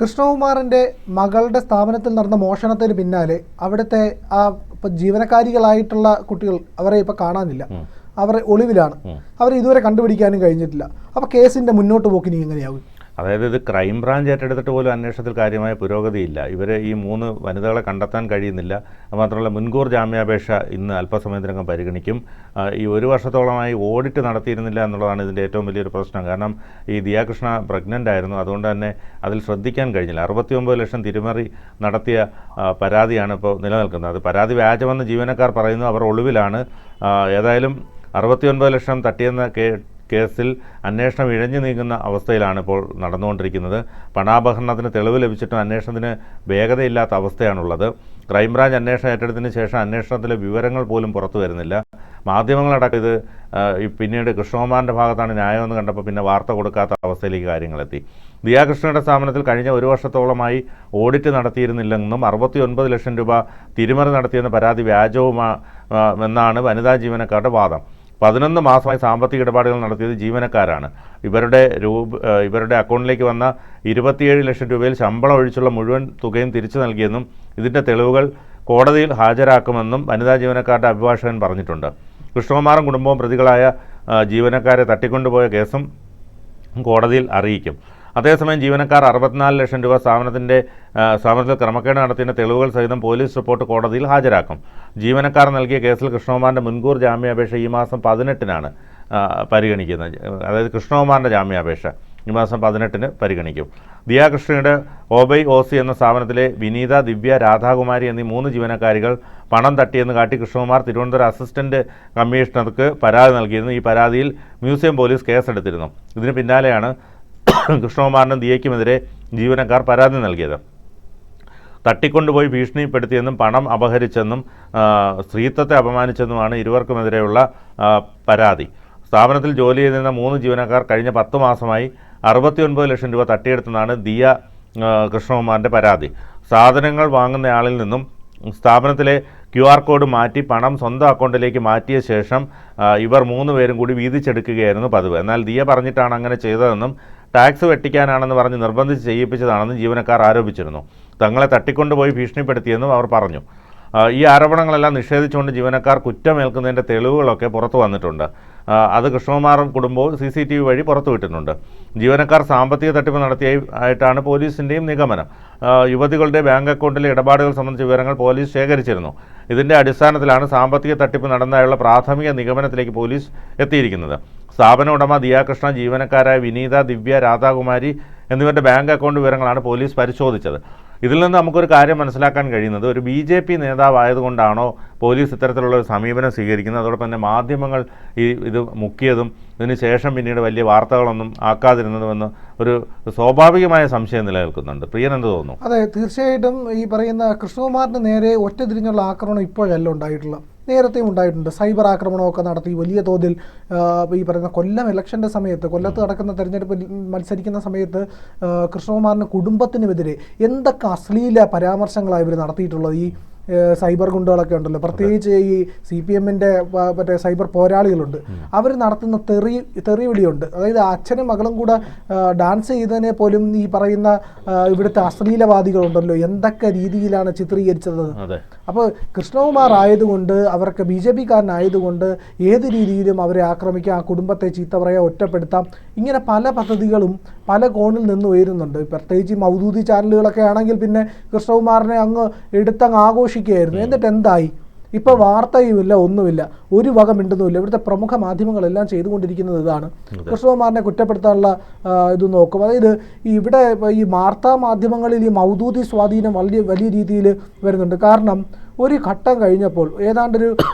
കൃഷ്ണകുമാറിൻ്റെ മകളുടെ സ്ഥാപനത്തിൽ നടന്ന മോഷണത്തിന് പിന്നാലെ അവിടുത്തെ ജീവനക്കാരികളായിട്ടുള്ള കുട്ടികൾ അവരെ ഇപ്പോൾ കാണാനില്ല. അവർ ഒളിവിലാണ്. അവരെ ഇതുവരെ കണ്ടുപിടിക്കാനും കഴിഞ്ഞിട്ടില്ല. അപ്പോൾ കേസിൻ്റെ മുന്നോട്ട് പോക്കിനി എങ്ങനെയാവും? അതായത് ഇത് ക്രൈംബ്രാഞ്ച് ഏറ്റെടുത്തിട്ട് പോലും അന്വേഷണത്തിൽ കാര്യമായ പുരോഗതിയില്ല. ഇവർ ഈ 3 വനിതകളെ കണ്ടെത്താൻ കഴിയുന്നില്ല. മാത്രമല്ല മുൻകൂർ ജാമ്യാപേക്ഷ ഇന്ന് അല്പസമയത്തിനകം പരിഗണിക്കും. ഈ 1 വർഷത്തോളമായി ഓഡിറ്റ് നടത്തിയിരുന്നില്ല എന്നുള്ളതാണ് ഇതിൻ്റെ ഏറ്റവും വലിയൊരു പ്രശ്നം. കാരണം ഈ ദിയാകൃഷ്ണ പ്രഗ്നൻ്റ് ആയിരുന്നു. അതുകൊണ്ട് തന്നെ അതിൽ ശ്രദ്ധിക്കാൻ കഴിഞ്ഞില്ല. 69 ലക്ഷം തിരിമറി നടത്തിയ പരാതിയാണ് ഇപ്പോൾ നിലനിൽക്കുന്നത്. അത് പരാതി വ്യാജമെന്ന് ജീവനക്കാർ പറയുന്നു. അവർ ഒളിവിലാണ്. ഏതായാലും 69 ലക്ഷം തട്ടിയെന്ന കേസിൽ അന്വേഷണം ഇഴഞ്ഞു നീങ്ങുന്ന അവസ്ഥയിലാണ് ഇപ്പോൾ നടന്നുകൊണ്ടിരിക്കുന്നത്. പണാപഹരണത്തിന് തെളിവ് ലഭിച്ചിട്ടും അന്വേഷണത്തിന് വേഗതയില്ലാത്ത അവസ്ഥയാണുള്ളത്. ക്രൈംബ്രാഞ്ച് അന്വേഷണം ഏറ്റെടുത്തതിന് ശേഷം അന്വേഷണത്തിലെ വിവരങ്ങൾ പോലും പുറത്തു വരുന്നില്ല. മാധ്യമങ്ങളടക്കം ഇത് പിന്നീട് കൃഷ്ണകുമാറിൻ്റെ ഭാഗത്താണ് ന്യായമെന്ന് കണ്ടപ്പോൾ പിന്നെ വാർത്ത കൊടുക്കാത്ത അവസ്ഥയിലേക്ക് കാര്യങ്ങളെത്തി. ദിയാകൃഷ്ണയുടെ സ്ഥാപനത്തിൽ കഴിഞ്ഞ 1 വർഷത്തോളമായി ഓഡിറ്റ് നടത്തിയിരുന്നില്ലെന്നും 69 ലക്ഷം രൂപ തിരിമറി നടത്തിയെന്ന പരാതി വ്യാജവുമെന്നാണ് വനിതാ ജീവനക്കാരുടെ വാദം. 11 മാസമായി സാമ്പത്തിക ഇടപാടുകൾ നടത്തിയത് ജീവനക്കാരാണ്. ഇവരുടെ അക്കൗണ്ടിലേക്ക് വന്ന 27 ലക്ഷം രൂപയിൽ ശമ്പളം ഒഴിച്ചുള്ള മുഴുവൻ തുകയും തിരിച്ചു നൽകിയെന്നും ഇതിൻ്റെ തെളിവുകൾ കോടതിയിൽ ഹാജരാക്കുമെന്നും വനിതാ ജീവനക്കാരുടെ അഭിഭാഷകൻ പറഞ്ഞിട്ടുണ്ട്. കൃഷ്ണകുമാറും കുടുംബവും പ്രതികളായ ജീവനക്കാരെ തട്ടിക്കൊണ്ടുപോയ കേസും കോടതിയിൽ അറിയിക്കും. അതേസമയം ജീവനക്കാർ 64 ലക്ഷം രൂപ സ്ഥാപനത്തിൽ ക്രമക്കേട് നടത്തിയ തെളിവുകൾ സഹിതം പോലീസ് റിപ്പോർട്ട് കോടതിയിൽ ഹാജരാക്കും. ജീവനക്കാർ നൽകിയ കേസിൽ കൃഷ്ണകുമാറിൻ്റെ മുൻകൂർ ജാമ്യാപേക്ഷ ഈ മാസം 18-നാണ് പരിഗണിക്കുന്നത്. അതായത് കൃഷ്ണകുമാറിൻ്റെ ജാമ്യാപേക്ഷ ഈ മാസം 18-ന് പരിഗണിക്കും. ദിയാകൃഷ്ണയുടെ OBI എന്ന സ്ഥാപനത്തിലെ വിനീത, ദിവ്യ, രാധാകുമാരി എന്നീ 3 ജീവനക്കാരികൾ പണം തട്ടിയെന്ന് കാട്ടി കൃഷ്ണകുമാർ തിരുവനന്തപുരം അസിസ്റ്റന്റ് കമ്മീഷണർക്ക് പരാതി നൽകിയിരുന്നു. ഈ പരാതിയിൽ മ്യൂസിയം പോലീസ് കേസെടുത്തിരുന്നു. ഇതിന് പിന്നാലെയാണ് കൃഷ്ണകുമാറിനും ദിയയ്ക്കുമെതിരെ ജീവനക്കാർ പരാതി നൽകിയത്. തട്ടിക്കൊണ്ടുപോയി ഭീഷണിപ്പെടുത്തിയെന്നും പണം അപഹരിച്ചെന്നും സ്ത്രീത്വത്തെ അപമാനിച്ചെന്നുമാണ് ഇരുവർക്കുമെതിരെയുള്ള പരാതി. സ്ഥാപനത്തിൽ ജോലി ചെയ്തിരുന്ന 3 ജീവനക്കാർ കഴിഞ്ഞ 10 മാസമായി 69 ലക്ഷം രൂപ തട്ടിയെടുത്തെന്നാണ് ദിയ കൃഷ്ണകുമാറിൻ്റെ പരാതി. സാധനങ്ങൾ വാങ്ങുന്നയാളിൽ നിന്നും സ്ഥാപനത്തിലെ QR കോഡ് മാറ്റി പണം സ്വന്തം അക്കൗണ്ടിലേക്ക് മാറ്റിയ ശേഷം ഇവർ 3 പേരും കൂടി വീതിച്ചെടുക്കുകയായിരുന്നു പതിവ്. എന്നാൽ ദിയ പറഞ്ഞിട്ടാണ് അങ്ങനെ ചെയ്തതെന്നും ടാക്സ് വെട്ടിക്കാനാണെന്ന് പറഞ്ഞ് നിർബന്ധിച്ച് ചെയ്യിപ്പിച്ചതാണെന്നും ജീവനക്കാർ ആരോപിച്ചിരുന്നു. തങ്ങളെ തട്ടിക്കൊണ്ടുപോയി ഭീഷണിപ്പെടുത്തിയെന്നും അവർ പറഞ്ഞു. ഈ ആരോപണങ്ങളെല്ലാം നിഷേധിച്ചുകൊണ്ട് ജീവനക്കാർ കുറ്റമേൽക്കുന്നതിൻ്റെ തെളിവുകളൊക്കെ പുറത്തു വന്നിട്ടുണ്ട്. അത് കൃഷ്ണകുമാറും കുടുംബവും CCTV വഴി പുറത്തുവിട്ടിട്ടുണ്ട്. ജീവനക്കാർ സാമ്പത്തിക തട്ടിപ്പ് നടത്തിയായിട്ടാണ് പോലീസിൻ്റെയും നിഗമനം. യുവതികളുടെ ബാങ്ക് അക്കൗണ്ടിലെ ഇടപാടുകൾ സംബന്ധിച്ച വിവരങ്ങൾ പോലീസ് ശേഖരിച്ചിരുന്നു. ഇതിൻ്റെ അടിസ്ഥാനത്തിലാണ് സാമ്പത്തിക തട്ടിപ്പ് നടന്നതായുള്ള പ്രാഥമിക നിഗമനത്തിലേക്ക് പോലീസ് എത്തിയിരിക്കുന്നത്. സ്ഥാപന ഉടമ ദിയാകൃഷ്ണ, ജീവനക്കാരായ വിനീത, ദിവ്യ, രാധാകുമാരി എന്നിവരുടെ ബാങ്ക് അക്കൗണ്ട് വിവരങ്ങളാണ് പോലീസ് പരിശോധിച്ചത്. ഇതിൽ നിന്ന് നമുക്കൊരു കാര്യം മനസ്സിലാക്കാൻ കഴിയുന്നത് ഒരു BJP നേതാവായതുകൊണ്ടാണോ പോലീസ് ഇത്തരത്തിലുള്ള ഒരു സമീപനം സ്വീകരിക്കുന്നത്? അതോടൊപ്പം തന്നെ മാധ്യമങ്ങൾ ഇത് മുക്കിയതും ഇതിന് ശേഷം പിന്നീട് വലിയ വാർത്തകളൊന്നും ആക്കാതിരുന്നതുമെന്ന് ഒരു സ്വാഭാവികമായ സംശയം നിലനിൽക്കുന്നുണ്ട്. പ്രിയൻ എന്ത് തോന്നുന്നു? അതെ, തീർച്ചയായിട്ടും ഈ പറയുന്ന കൃഷ്ണകുമാറിന് നേരെ ഒറ്റതിരിഞ്ഞുള്ള ആക്രമണം ഇപ്പോഴല്ല ഉണ്ടായിട്ടുള്ള, നേരത്തെയും ഉണ്ടായിട്ടുണ്ട്. സൈബർ ആക്രമണമൊക്കെ നടത്തി വലിയ തോതിൽ ഈ പറയുന്ന കൊല്ലം ഇലക്ഷൻ്റെ സമയത്ത്, കൊല്ലത്ത് നടക്കുന്ന തെരഞ്ഞെടുപ്പിൽ മത്സരിക്കുന്ന സമയത്ത് കൃഷ്ണകുമാറിൻ്റെ കുടുംബത്തിനുമെതിരെ എന്തൊക്കെ അശ്ലീല പരാമർശങ്ങളാണ് ഇവർ നടത്തിയിട്ടുള്ളത്. ഈ സൈബർ ഗുണ്ടകളൊക്കെ ഉണ്ടല്ലോ, പ്രത്യേകിച്ച് ഈ CPM-ൻ്റെ മറ്റേ സൈബർ പോരാളികളുണ്ട്. അവർ നടത്തുന്ന തെറിവിളിയുണ്ട്. അതായത് അച്ഛനും മകളും കൂടെ ഡാൻസ് ചെയ്തതിനെ പോലും ഈ പറയുന്ന ഇവിടുത്തെ അശ്ലീലവാദികളുണ്ടല്ലോ എന്തൊക്കെ രീതിയിലാണ് ചിത്രീകരിച്ചത്. അപ്പോൾ കൃഷ്ണകുമാർ ആയതുകൊണ്ട്, അവർക്ക് BJP-കാരനായതുകൊണ്ട് ഏത് രീതിയിലും അവരെ ആക്രമിക്കാം, ആ കുടുംബത്തെ ചീത്ത പറയാം, ഒറ്റപ്പെടുത്താം, ഇങ്ങനെ പല പദ്ധതികളും പല കോണിൽ നിന്ന് ഉയരുന്നുണ്ട്. പ്രത്യേകിച്ച് മൗദൂദി ചാനലുകളൊക്കെ ആണെങ്കിൽ പിന്നെ കൃഷ്ണകുമാറിനെ അങ്ങ് എടുത്തങ്ങ് ആഘോഷിക്കുകയായിരുന്നു. എന്നിട്ട് എന്തായി? ഇപ്പോൾ വാർത്തയുമില്ല, ഒന്നുമില്ല, ഒരു വക മിണ്ടുന്നുമില്ല. ഇവിടുത്തെ പ്രമുഖ മാധ്യമങ്ങളെല്ലാം ചെയ്തുകൊണ്ടിരിക്കുന്നത് ഇതാണ്. കൃഷ്ണകുമാറിനെ കുറ്റപ്പെടുത്താനുള്ള ഇത് നോക്കും. അതായത് ഇവിടെ ഈ വാർത്താ മാധ്യമങ്ങളിൽ ഈ മൗദൂദി സ്വാധീനം വലിയ രീതിയിൽ വരുന്നുണ്ട്. കാരണം ഒരു ഘട്ടം കഴിഞ്ഞപ്പോൾ ഏതാണ്ടൊരു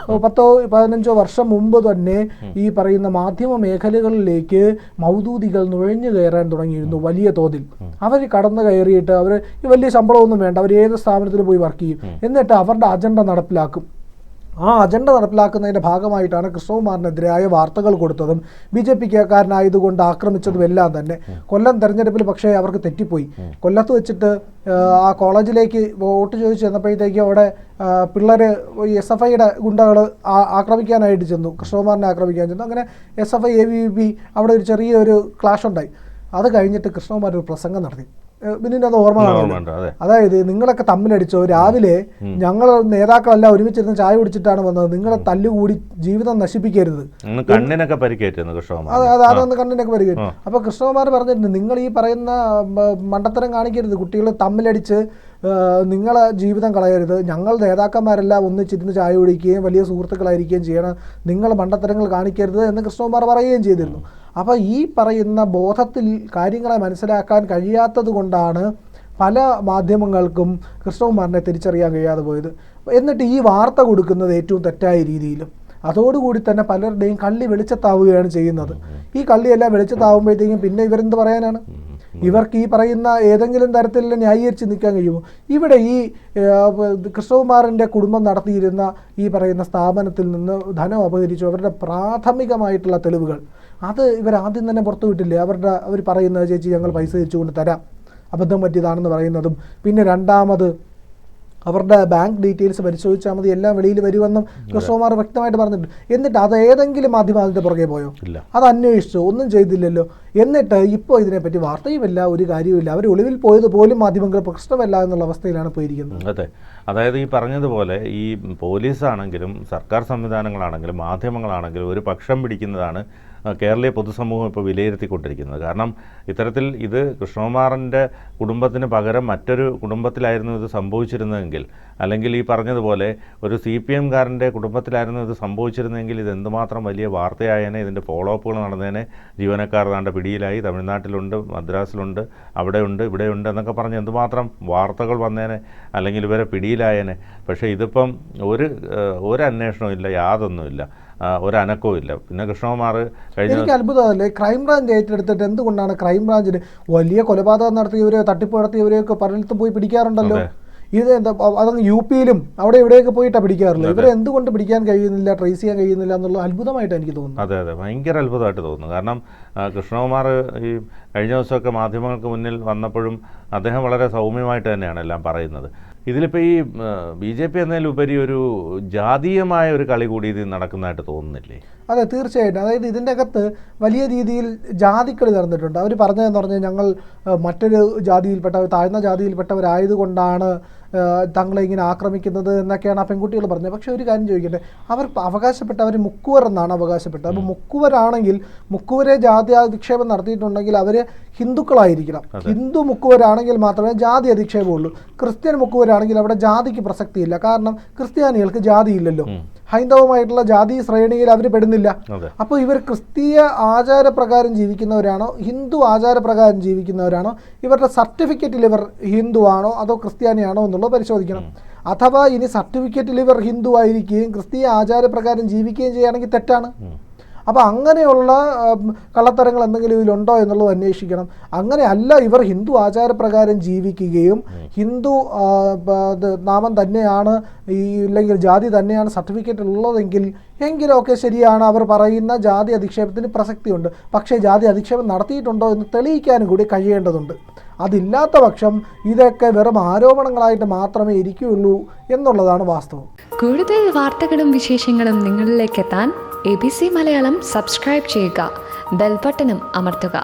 10-15 വർഷം മുമ്പ് തന്നെ ഈ പറയുന്ന മാധ്യമ മേഖലകളിലേക്ക് മൗദൂദികൾ നുഴഞ്ഞു കയറാൻ തുടങ്ങിയിരുന്നു വലിയ തോതിൽ. അവർ കടന്നു കയറിയിട്ട് അവർ വലിയ ശമ്പളമൊന്നും വേണ്ട, അവർ ഏത് സ്ഥാപനത്തിൽ പോയി വർക്ക് ചെയ്യും, എന്നിട്ട് അവരുടെ അജണ്ട നടപ്പിലാക്കും. ആ അജണ്ട നടപ്പിലാക്കുന്നതിൻ്റെ ഭാഗമായിട്ടാണ് കൃഷ്ണകുമാറിനെതിരായ വാർത്തകൾ കൊടുത്തതും BJP-കാരനായതുകൊണ്ട് ആക്രമിച്ചതും എല്ലാം തന്നെ. കൊല്ലം തെരഞ്ഞെടുപ്പിൽ പക്ഷേ അവർക്ക് തെറ്റിപ്പോയി. കൊല്ലത്ത് വെച്ചിട്ട് ആ കോളേജിലേക്ക് വോട്ട് ചോദിച്ചു ചെന്നപ്പോഴത്തേക്കും അവിടെ പിള്ളേർ SFIയുടെ ഗുണ്ടകൾ ആക്രമിക്കാനായിട്ട് ചെന്നു, കൃഷ്ണകുമാറിനെ ആക്രമിക്കാൻ ചെന്നു. അങ്ങനെ SFI ABVP അവിടെ ഒരു ചെറിയൊരു ക്ലാഷ് ഉണ്ടായി. അത് കഴിഞ്ഞിട്ട് കൃഷ്ണകുമാർ ഒരു പ്രസംഗം നടത്തി. ബിന്നിന് അത് ഓർമ്മ ഓർമ്മയുണ്ട്, അതെ. അതായത് നിങ്ങളൊക്കെ തമ്മിലടിച്ചോ, രാവിലെ ഞങ്ങൾ നേതാക്കളെല്ലാം ഒരുമിച്ചിരുന്ന് ചായ കുടിച്ചിട്ടാണ് വന്നത്, നിങ്ങളെ തല്ലുകൂടി ജീവിതം നശിപ്പിക്കരുത്, കണ്ണിനൊക്കെ പരിക്കേറ്റുന്നു കൃഷ്ണകുമാർ. അതൊന്ന് കണ്ണിനൊക്കെ പരിക്കേറ്റു. അപ്പൊ കൃഷ്ണകുമാർ പറഞ്ഞിട്ടുണ്ട്, നിങ്ങൾ ഈ പറയുന്ന മണ്ടത്തരം കാണിക്കരുത്, കുട്ടികൾ തമ്മിലടിച്ച് നിങ്ങളെ ജീവിതം കളയരുത്, ഞങ്ങൾ നേതാക്കന്മാരെല്ലാം ഒന്നിച്ചിരുന്ന് ചായ കുടിക്കുകയും വലിയ സുഹൃത്തുക്കളായിരിക്കുകയും ചെയ്യണം, നിങ്ങൾ മണ്ടത്തരങ്ങൾ കാണിക്കരുത് എന്ന് കൃഷ്ണകുമാർ പറയുകയും ചെയ്തിരുന്നു. അപ്പോൾ ഈ പറയുന്ന ബോധത്തിൽ കാര്യങ്ങളെ മനസ്സിലാക്കാൻ കഴിയാത്തത് കൊണ്ടാണ് പല മാധ്യമങ്ങൾക്കും കൃഷ്ണകുമാറിനെ തിരിച്ചറിയാൻ കഴിയാതെ പോയത്. എന്നിട്ട് ഈ വാർത്ത കൊടുക്കുന്നത് ഏറ്റവും തെറ്റായ രീതിയിലും, അതോടുകൂടി തന്നെ പലരുടെയും കള്ളി വെളിച്ചത്താവുകയാണ് ചെയ്യുന്നത്. ഈ കള്ളിയെല്ലാം വെളിച്ചത്താവുമ്പോഴത്തേക്കും പിന്നെ ഇവരെന്ത് പറയാനാണ്? ഇവർക്ക് ഈ പറയുന്ന ഏതെങ്കിലും തരത്തിൽ ന്യായീകരിച്ച് നിൽക്കാൻ കഴിയുമോ? ഇവിടെ ഈ കൃഷ്ണകുമാറിൻ്റെ കുടുംബം നടത്തിയിരുന്ന ഈ പറയുന്ന സ്ഥാപനത്തിൽ നിന്ന് ധനം അപഹരിച്ചു, അവരുടെ പ്രാഥമികമായിട്ടുള്ള തെളിവുകൾ അത് ഇവരാദ്യം തന്നെ പുറത്തുവിട്ടില്ലേ? അവർ പറയുന്നത്, ചേച്ചി ഞങ്ങൾ പൈസ തിരിച്ചുകൊണ്ട് തരാം, അബദ്ധം പറ്റിയതാണെന്ന് പറയുന്നതും, പിന്നെ രണ്ടാമത് അവരുടെ ബാങ്ക് ഡീറ്റെയിൽസ് പരിശോധിച്ചാൽ മതി എല്ലാം വെളിയിൽ വരുമെന്നും കൃഷ്ണകുമാർ വ്യക്തമായിട്ട് പറഞ്ഞിട്ടുണ്ട്. എന്നിട്ട് അത് ഏതെങ്കിലും മാധ്യമം അതിൻ്റെ പുറകെ പോയോ? അത് അന്വേഷിച്ചോ? ഒന്നും ചെയ്തില്ലല്ലോ. എന്നിട്ട് ഇപ്പോൾ ഇതിനെപ്പറ്റി വാർത്തയുമില്ല, ഒരു കാര്യവുമില്ല. അവർ ഒളിവിൽ പോയത് പോലും മാധ്യമങ്ങൾ പ്രശ്നമല്ല എന്നുള്ള അവസ്ഥയിലാണ് പോയിരിക്കുന്നത്. അതെ, അതായത് ഈ പറഞ്ഞതുപോലെ ഈ പോലീസാണെങ്കിലും സർക്കാർ സംവിധാനങ്ങളാണെങ്കിലും മാധ്യമങ്ങളാണെങ്കിലും ഒരു പക്ഷം പിടിക്കുന്നതാണ് കേരളീയ പൊതുസമൂഹം ഇപ്പോൾ വിലയിരുത്തിക്കൊണ്ടിരിക്കുന്നത്. കാരണം ഇത്തരത്തിൽ ഇത് കൃഷ്ണകുമാറിൻ്റെ കുടുംബത്തിന് പകരം മറ്റൊരു കുടുംബത്തിലായിരുന്നു ഇത് സംഭവിച്ചിരുന്നതെങ്കിൽ, അല്ലെങ്കിൽ ഈ പറഞ്ഞതുപോലെ ഒരു CPM-കാരൻ്റെ കുടുംബത്തിലായിരുന്നു ഇത് സംഭവിച്ചിരുന്നെങ്കിൽ ഇത് എന്തുമാത്രം വലിയ വാർത്തയായേനെ, ഇതിൻ്റെ ഫോളോ അപ്പുകൾ നടന്നേനെ. ജീവനക്കാർ താണ്ട പിടിയിലായി, തമിഴ്നാട്ടിലുണ്ട്, മദ്രാസിലുണ്ട്, അവിടെയുണ്ട്, ഇവിടെയുണ്ട് എന്നൊക്കെ പറഞ്ഞ് എന്തുമാത്രം വാർത്തകൾ വന്നേനെ, അല്ലെങ്കിൽ ഇവരെ പിടിയിലായേനെ. പക്ഷേ ഇതിപ്പം ഒരു അന്വേഷണവും ഇല്ല, യാതൊന്നുമില്ല, ഒരനക്കവും ഇല്ല. പിന്നെ കൃഷ്ണകുമാർ എനിക്ക് അത്ഭുതമല്ലേ, ക്രൈംബ്രാഞ്ച് ഏറ്റെടുത്തിട്ട് എന്തുകൊണ്ടാണ് ക്രൈംബ്രാഞ്ചിന് വലിയ കൊലപാതകം നടത്തിയവരെ, തട്ടിപ്പ് നടത്തിയവരെയൊക്കെ പലയിടത്തും പോയി പിടിക്കാറുണ്ടല്ലോ. ഇത് എന്താ, അതങ്ങ് UP-യിലും അവിടെ ഇവിടെയൊക്കെ പോയിട്ടാണ് പിടിക്കാറുള്ളത്. ഇവരെ എന്തുകൊണ്ട് പിടിക്കാൻ കഴിയുന്നില്ല, ട്രേസ് ചെയ്യാൻ കഴിയുന്നില്ല എന്നുള്ള അത്ഭുതമായിട്ട് എനിക്ക് തോന്നുന്നു. അതെ, ഭയങ്കര അത്ഭുതമായിട്ട് തോന്നുന്നു. കാരണം കൃഷ്ണകുമാർ ഈ കഴിഞ്ഞ ദിവസമൊക്കെ മാധ്യമങ്ങൾക്ക് മുന്നിൽ വന്നപ്പോഴും അദ്ദേഹം വളരെ സൗമ്യമായിട്ട് തന്നെയാണ് എല്ലാം പറയുന്നത്. ഇതിലിപ്പോൾ ഈ BJP എന്നതിലുപരി ഒരു ജാതീയമായ ഒരു കളി കൂടി ഇത് നടക്കുന്നതായിട്ട് തോന്നുന്നില്ലേ? അതെ, തീർച്ചയായിട്ടും. അതായത് ഇതിൻ്റെ അകത്ത് വലിയ രീതിയിൽ ജാതിക്കളി നടന്നിട്ടുണ്ട്. അവർ പറഞ്ഞതെന്ന് പറഞ്ഞാൽ ഞങ്ങൾ മറ്റൊരു ജാതിയിൽപ്പെട്ടവർ, താഴ്ന്ന ജാതിയിൽപ്പെട്ടവരായതുകൊണ്ടാണ് തങ്ങളെ ഇങ്ങനെ ആക്രമിക്കുന്നത് എന്നൊക്കെയാണ് ആ പെൺകുട്ടികൾ പറഞ്ഞത്. പക്ഷേ ഒരു കാര്യം ചോദിക്കട്ടെ, അവർ അവകാശപ്പെട്ട അവർ മുക്കുവർ എന്നാണ് അവകാശപ്പെട്ടത്. അപ്പോൾ മുക്കുവരാണെങ്കിൽ, മുക്കുവരെ ജാതി അധിക്ഷേപം നടത്തിയിട്ടുണ്ടെങ്കിൽ അവർ ഹിന്ദുക്കളായിരിക്കണം. ഹിന്ദു മുക്കുവരാണെങ്കിൽ മാത്രമേ ജാതി അധിക്ഷേപമുള്ളൂ. ക്രിസ്ത്യൻ മുക്കുവരാണെങ്കിൽ അവിടെ ജാതിക്ക് പ്രസക്തിയില്ല. കാരണം ക്രിസ്ത്യാനികൾക്ക് ജാതിയില്ലല്ലോ, ഹൈന്ദവമായിട്ടുള്ള ജാതി ശ്രേണിയിൽ അവർ പെടുന്നില്ല. അപ്പോൾ ഇവർ ക്രിസ്തീയ ആചാരപ്രകാരം ജീവിക്കുന്നവരാണോ ഹിന്ദു ആചാരപ്രകാരം ജീവിക്കുന്നവരാണോ, ഇവരുടെ സർട്ടിഫിക്കറ്റിൽ ഇവർ ഹിന്ദു ആണോ അതോ ക്രിസ്ത്യാനിയാണോ എന്നുള്ളത് പരിശോധിക്കണം. അഥവാ ഇനി സർട്ടിഫിക്കറ്റിൽ ഇവർ ഹിന്ദു ആയിരിക്കുകയും ക്രിസ്തീയ ആചാരപ്രകാരം ജീവിക്കുകയും ചെയ്യുകയാണെങ്കിൽ തെറ്റാണ്. അപ്പോൾ അങ്ങനെയുള്ള കള്ളത്തരങ്ങൾ എന്തെങ്കിലും ഇതിലുണ്ടോ എന്നുള്ളത് അന്വേഷിക്കണം. അങ്ങനെ അല്ല, ഇവർ ഹിന്ദു ആചാരപ്രകാരം ജീവിക്കുകയും ഹിന്ദു നാമം തന്നെയാണ് ഇല്ലെങ്കിൽ ജാതി തന്നെയാണ് സർട്ടിഫിക്കറ്റ് ഉള്ളതെങ്കിൽ എങ്കിലൊക്കെ ശരിയാണ്, അവർ പറയുന്ന ജാതി അധിക്ഷേപത്തിന് പ്രസക്തിയുണ്ട്. പക്ഷേ ജാതി അധിക്ഷേപം നടത്തിയിട്ടുണ്ടോ എന്ന് തെളിയിക്കാനും കൂടി കഴിയേണ്ടതുണ്ട്. അതില്ലാത്ത പക്ഷം ഇതൊക്കെ വെറും ആരോപണങ്ങളായിട്ട് മാത്രമേ ഇരിക്കുകയുള്ളൂ എന്നുള്ളതാണ് വാസ്തവം. കൂടുതൽ വാർത്തകളും വിശേഷങ്ങളും നിങ്ങളിലേക്ക് എത്താൻ ABC മലയാളം സബ്സ്ക്രൈബ് ചെയ്യുക, ബെൽ ബട്ടണും അമർത്തുക.